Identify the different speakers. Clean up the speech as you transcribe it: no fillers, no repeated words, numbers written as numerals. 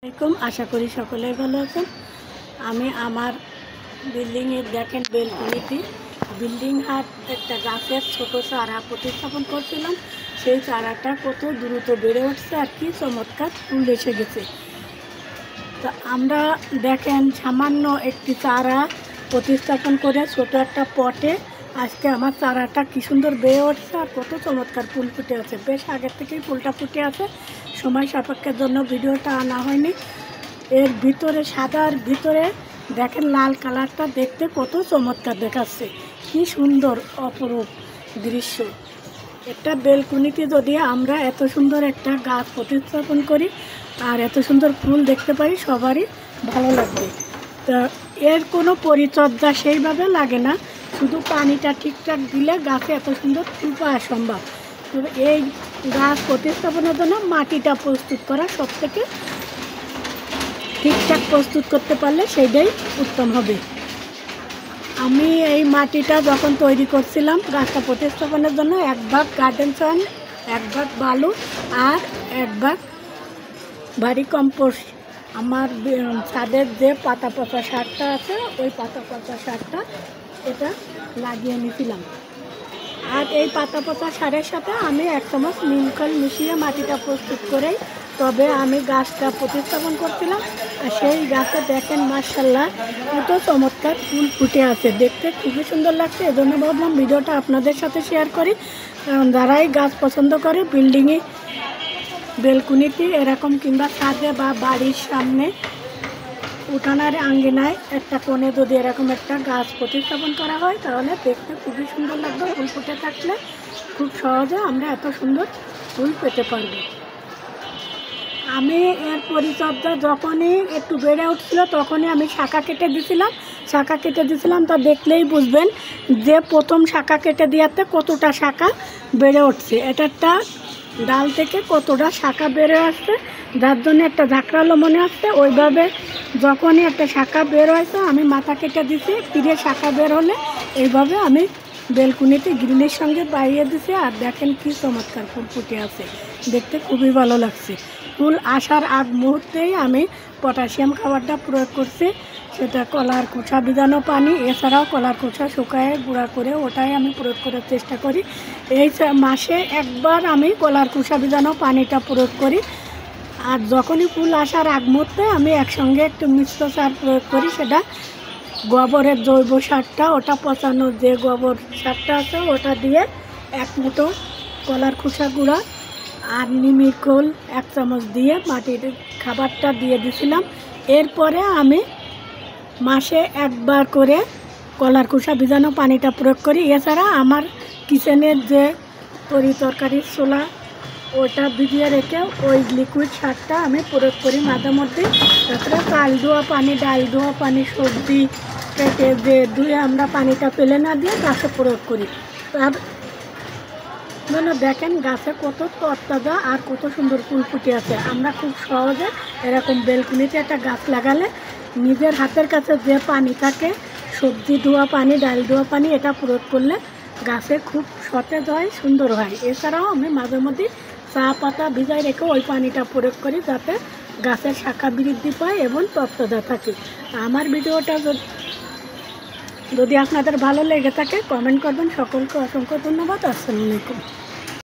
Speaker 1: আসসালামাইকুম, আশা করি সকলেই ভালো আছেন। আমি আমার বিল্ডিংয়ে দেখেন বেলকনিতে বিল্ডিং হাট একটা গাছের ছোট চারা প্রতিস্থাপন করছিলাম। সেই চারাটা কত দ্রুত বেড়ে উঠছে আর কি চমৎকার ফুল এসে গেছে। তো আমরা দেখেন সামান্য একটি চারা প্রতিস্থাপন করে ছোট একটা পটে আজকে আমার চারাটা কি সুন্দর বেড়ে উঠছে আর কত চমৎকার ফুল ফুটে আছে। বেশ আগের থেকেই ফুলটা ফুটে আছে, সময় সাপেক্ষের জন্য ভিডিওটা আনা হয়নি। এর ভিতরে সাদার ভিতরে দেখেন লাল কালারটা দেখতে কত চমৎকার দেখাচ্ছে, কি সুন্দর অপরূপ দৃশ্য। একটা বেলকুনিতে যদি আমরা এত সুন্দর একটা গাছ প্রতিস্থাপন করি আর এত সুন্দর ফুল দেখতে পাই, সবারই ভালো লাগবে। তা এর কোনো পরিচর্যা সেইভাবে লাগে না, শুধু পানিটা ঠিকঠাক দিলে গাছে এত সুন্দর ফুল পাওয়া সম্ভব। তবে এই গাছ প্রতিস্থাপনের জন্য মাটিটা প্রস্তুত করা সবথেকে ঠিকঠাক প্রস্তুত করতে পারলে সেইটাই উত্তম হবে। আমি এই মাটিটা যখন তৈরি করছিলাম গাছটা প্রতিস্থাপনের জন্য 1 ভাগ গার্ডেন সয়েল, 1 ভাগ বালু আর 1 ভাগ ভারী কম্পোস্ট, আমার ছাদের যে পাতা পচা সারটা আছে ওই পাতা পচা সারটা এটা লাগিয়ে নিয়েছিলাম। আর এই পাতা পচা সারের সাথে আমি 1 চামচ নিম খোল মিশিয়ে মাটিটা প্রস্তুত করেই তবে আমি গাছটা প্রতিস্থাপন করছিলাম। আর সেই গাছে দেখেন মাশাআল্লাহ কত চমৎকার ফুল ফুটে আছে, দেখতে খুবই সুন্দর লাগছে। এজন্য ভাবলাম ভিডিওটা আপনাদের সাথে শেয়ার করি, কারণ যারাই গাছ পছন্দ করে বিল্ডিংয়ে বেলকুনিতে এরকম কিংবা ছাদে বা বাড়ির সামনে উঠানের আঙ্গিনায় একটা কোণে যদি এরকম একটা গাছ প্রতিস্থাপন করা হয় তাহলে দেখতে খুবই সুন্দর লাগবে। ফুল ফুটে থাকলে খুব সহজে আমরা এত সুন্দর ফুল পেতে পারবো। আমি এর পরিচর্যা যখনই একটু বেড়ে উঠছিল তখনই আমি শাখা কেটে দিয়েছিলাম। তা দেখলেই বুঝবেন যে প্রথম শাখা কেটে দেওয়াতে কতটা শাখা বেড়ে উঠছে, এটা একটা ডাল থেকে কতটা শাখা বেড়ে আসছে, যার জন্য একটা ঝাঁকড়ালো মনে হচ্ছে। ওইভাবে যখনই একটা শাখা বের হয়েছে আমি মাথা কেটে দিছি, ফিরে শাখা বের হলে এইভাবে আমি বেলকুনিতে গ্রিলের সঙ্গে বাইয়ে দিছি। আর দেখেন কি চমৎকার ফুল ফুটে আছে, দেখতে খুবই ভালো লাগছে। ফুল আসার আগ মুহূর্তেই আমি পটাশিয়াম খাবারটা প্রয়োগ করছি, সেটা কলার খোসা ভিজানো পানি, এছাড়াও কলার খোসা শুকায়ে গুঁড়া করে ওটাই আমি প্রয়োগ করার চেষ্টা করি। এই মাসে একবার আমি কলার খোসা ভিজানো পানিটা প্রয়োগ করি। আর যখনই ফুল আসার আগ মুহূর্তে আমি একসঙ্গে একটু মিশ্র সার প্রয়োগ করি, সেটা গোবরের জৈব সারটা, ওটা পচানোর যে গোবর সারটা আছে ওটা দিয়ে 1 মুঠো কলার খোসা গুঁড়া আর নিমের খোল 1 চামচ দিয়ে মাটির খাবারটা দিয়ে দিছিলাম। এরপরে আমি মাসে একবার করে কলার খোসা ভিজানো পানিটা প্রয়োগ করি। এছাড়া আমার কিচেনের যে তরকারির ছোলা ওটা ভিজিয়ে রেখে ওই লিকুইড সারটা আমি প্রয়োগ করি মাঝে মধ্যে। তাছাড়া চাল ধোয়া পানি, ডাল ধোয়া পানি, সবজি কেটে যে ধুয়ে আমরা পানিটা ফেলে না দিয়ে গাছে প্রয়োগ করি। তার জন্য দেখেন গাছে কত তরতাজা আর কত সুন্দর ফুল ফুটে আছে। আমরা খুব সহজে এরকম বেলকুনিতে একটা গাছ লাগালে নিজের হাতের কাছে যে পানি থাকে, সবজি ধোয়া পানি, ডাল ধোয়া পানি, এটা প্রয়োগ করলে গাছে খুব সতেজ হয়, সুন্দর হয়। এছাড়াও আমি মাঝে মধ্যে চা পাতা ভিজাই রেখে ওই পানিটা প্রয়োগ করি যাতে গাছের শাখা বৃদ্ধি পায় এবং তরতাজা থাকে। আমার ভিডিওটা যদি আপনাদের ভালো লেগে থাকে কমেন্ট করবেন। সকলকে অসংখ্য ধন্যবাদ। আসসালামু আলাইকুম।